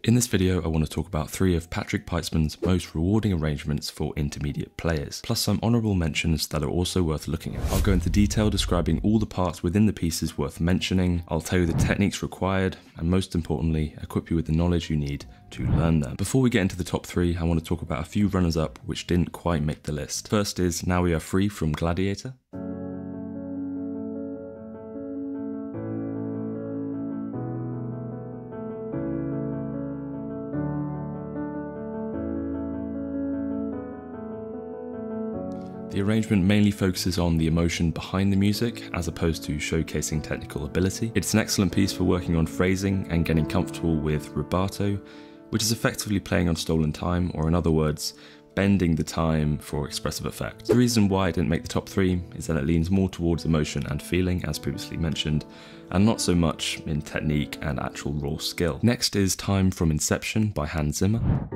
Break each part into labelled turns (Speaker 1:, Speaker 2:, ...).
Speaker 1: In this video, I want to talk about 3 of Patrik Pietschmann's most rewarding arrangements for intermediate players, plus some honourable mentions that are also worth looking at. I'll go into detail describing all the parts within the pieces worth mentioning, I'll tell you the techniques required, and most importantly, equip you with the knowledge you need to learn them. Before we get into the top 3, I want to talk about a few runners-up which didn't quite make the list. First is Now We Are Free from Gladiator. The arrangement mainly focuses on the emotion behind the music, as opposed to showcasing technical ability. It's an excellent piece for working on phrasing and getting comfortable with rubato, which is effectively playing on stolen time, or in other words, bending the time for expressive effect. The reason why it didn't make the top 3 is that it leans more towards emotion and feeling, as previously mentioned, and not so much in technique and actual raw skill. Next is Time from Inception by Hans Zimmer.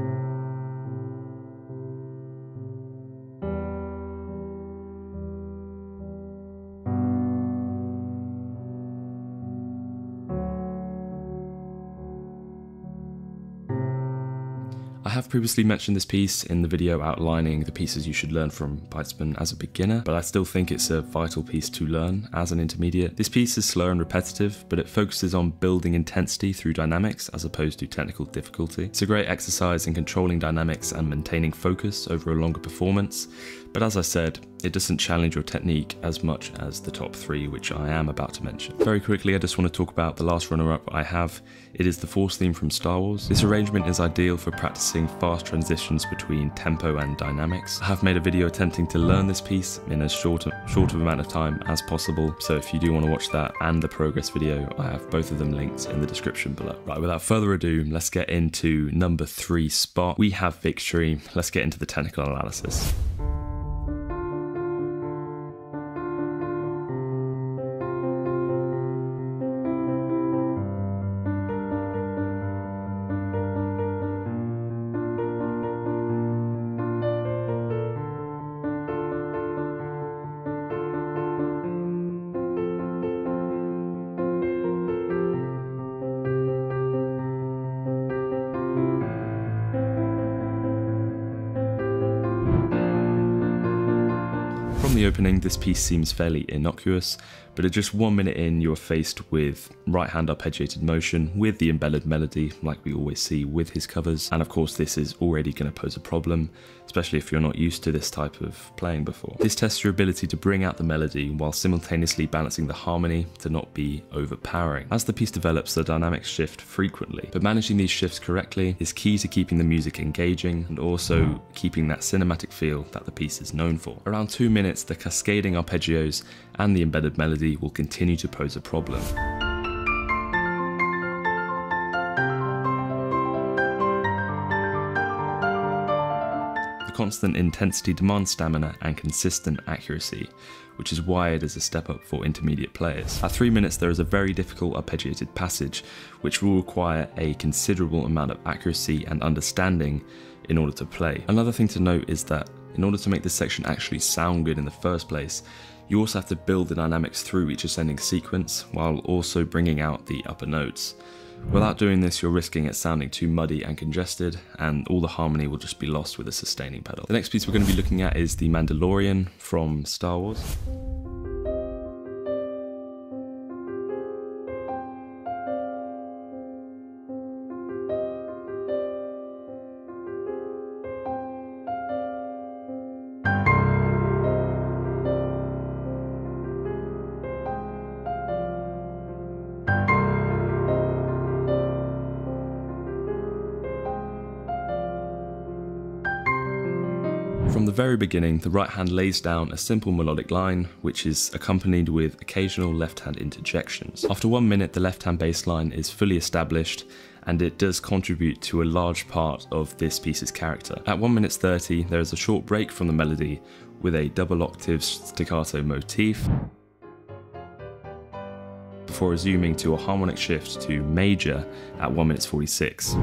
Speaker 1: I have previously mentioned this piece in the video outlining the pieces you should learn from Pietschmann as a beginner, but I still think it's a vital piece to learn as an intermediate. This piece is slow and repetitive, but it focuses on building intensity through dynamics as opposed to technical difficulty. It's a great exercise in controlling dynamics and maintaining focus over a longer performance, but as I said, it doesn't challenge your technique as much as the top 3, which I am about to mention. Very quickly, I just want to talk about the last runner-up I have. It is the Force theme from Star Wars. This arrangement is ideal for practicing fast transitions between tempo and dynamics. I have made a video attempting to learn this piece in as short of amount of time as possible, so if you do want to watch that and the progress video, I have both of them linked in the description below. Right, without further ado, let's get into number 3 spot. We have victory. Let's get into the technical analysis. From the opening, this piece seems fairly innocuous, but at just 1 minute in, you are faced with right hand arpeggiated motion with the embedded melody, like we always see with his covers, and of course this is already going to pose a problem, especially if you're not used to this type of playing before. This tests your ability to bring out the melody while simultaneously balancing the harmony to not be overpowering. As the piece develops, the dynamics shift frequently, but managing these shifts correctly is key to keeping the music engaging and also keeping that cinematic feel that the piece is known for. Around 2 minutes, the cascading arpeggios and the embedded melody will continue to pose a problem. The constant intensity demands stamina and consistent accuracy, which is why it is a step up for intermediate players. At 3 minutes, there is a very difficult arpeggiated passage, which will require a considerable amount of accuracy and understanding in order to play. Another thing to note is that in order to make this section actually sound good in the first place, you also have to build the dynamics through each ascending sequence while also bringing out the upper notes. Without doing this, you're risking it sounding too muddy and congested, and all the harmony will just be lost with a sustaining pedal. The next piece we're going to be looking at is The Mandalorian from Star Wars. From the very beginning, the right hand lays down a simple melodic line, which is accompanied with occasional left hand interjections. After 1 minute, the left hand bass line is fully established, and it does contribute to a large part of this piece's character. At 1 minute 30, there is a short break from the melody with a double octave staccato motif, before resuming to a harmonic shift to major at 1 minute 46.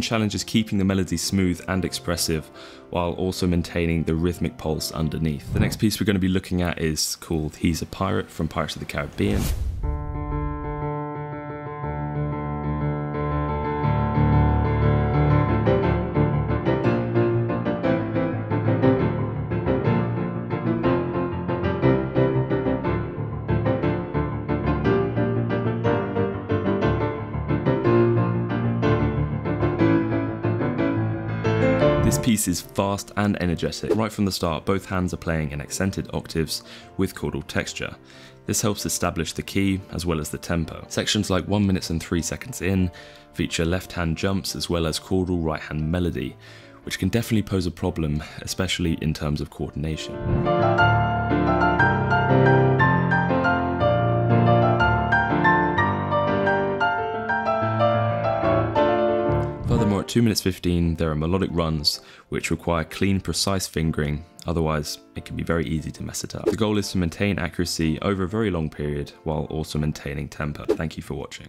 Speaker 1: challenge is keeping the melody smooth and expressive while also maintaining the rhythmic pulse underneath. The next piece we're going to be looking at is called He's a Pirate from Pirates of the Caribbean. This piece is fast and energetic. Right from the start, both hands are playing in accented octaves with chordal texture. This helps establish the key as well as the tempo. Sections like 1 minute and 3 seconds in feature left hand jumps as well as chordal right hand melody, which can definitely pose a problem, especially in terms of coordination. Furthermore, at 2 minutes 15, there are melodic runs which require clean, precise fingering, otherwise it can be very easy to mess it up. The goal is to maintain accuracy over a very long period while also maintaining tempo. Thank you for watching.